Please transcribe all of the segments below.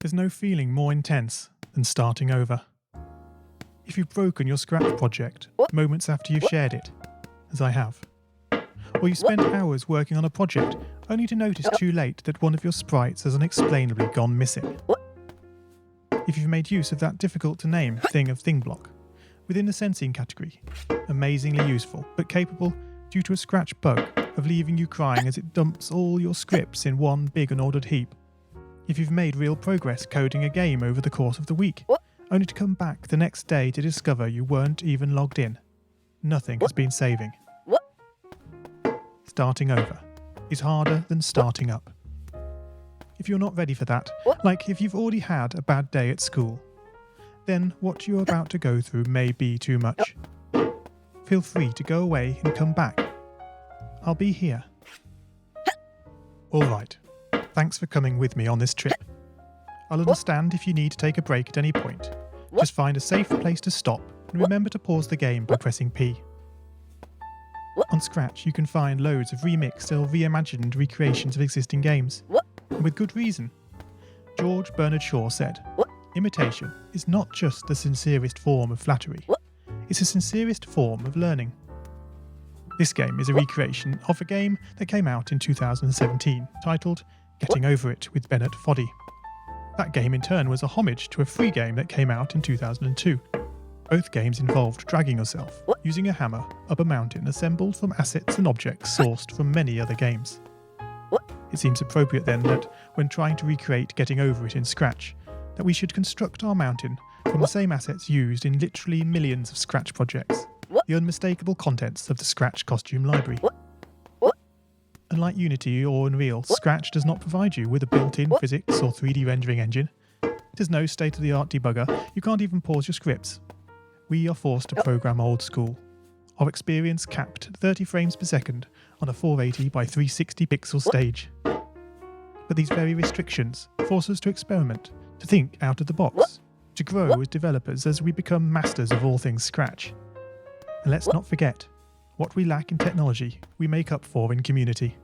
There's no feeling more intense than starting over. If you've broken your Scratch project moments after you've shared it, as I have, or you've spent hours working on a project only to notice too late that one of your sprites has unexplainably gone missing. If you've made use of that difficult-to-name thing of thing block within the sensing category, amazingly useful but capable, due to a Scratch bug, of leaving you crying as it dumps all your scripts in one big unordered heap. If you've made real progress coding a game over the course of the week, only to come back the next day to discover you weren't even logged in, nothing has been saving. Starting over is harder than starting up. If you're not ready for that, like if you've already had a bad day at school, then what you're about to go through may be too much. Feel free to go away and come back. I'll be here. Alright, thanks for coming with me on this trip. I'll understand if you need to take a break at any point. Just find a safe place to stop and remember to pause the game by pressing P. On Scratch you can find loads of remixed or reimagined recreations of existing games. And with good reason. George Bernard Shaw said, "Imitation is not just the sincerest form of flattery, it's the sincerest form of learning." This game is a recreation of a game that came out in 2017, titled Getting Over It with Bennett Foddy. That game in turn was a homage to a free game that came out in 2002. Both games involved dragging yourself, using a hammer, up a mountain assembled from assets and objects sourced from many other games. It seems appropriate then that, when trying to recreate Getting Over It in Scratch, that we should construct our mountain from the same assets used in literally millions of Scratch projects, the unmistakable contents of the Scratch costume library. Unlike Unity or Unreal, Scratch does not provide you with a built-in physics or 3D rendering engine. It has no state-of-the-art debugger, you can't even pause your scripts. We are forced to program old school. Our experience capped at 30 frames per second on a 480 by 360 pixel stage. But these very restrictions force us to experiment, to think out of the box, to grow as developers as we become masters of all things Scratch. And let's not forget, what we lack in technology, we make up for in community.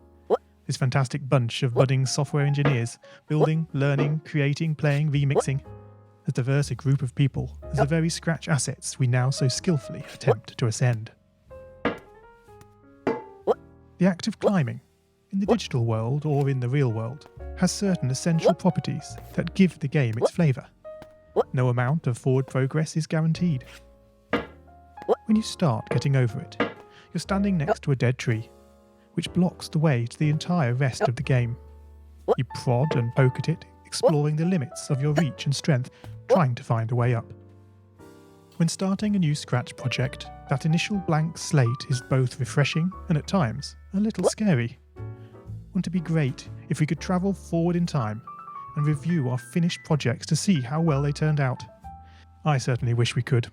This fantastic bunch of budding software engineers, building, learning, creating, playing, remixing, as diverse a group of people as the very Scratch assets we now so skillfully attempt to ascend. The act of climbing, in the digital world or in the real world, has certain essential properties that give the game its flavour. No amount of forward progress is guaranteed. When you start Getting Over It, you're standing next to a dead tree, which blocks the way to the entire rest of the game. You prod and poke at it, exploring the limits of your reach and strength, trying to find a way up. When starting a new Scratch project, that initial blank slate is both refreshing and at times a little scary. Wouldn't it be great if we could travel forward in time and review our finished projects to see how well they turned out? I certainly wish we could.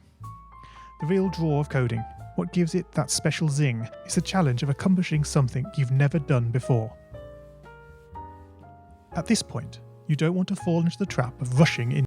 The real draw of coding, what gives it that special zing, is the challenge of accomplishing something you've never done before. At this point, you don't want to fall into the trap of rushing in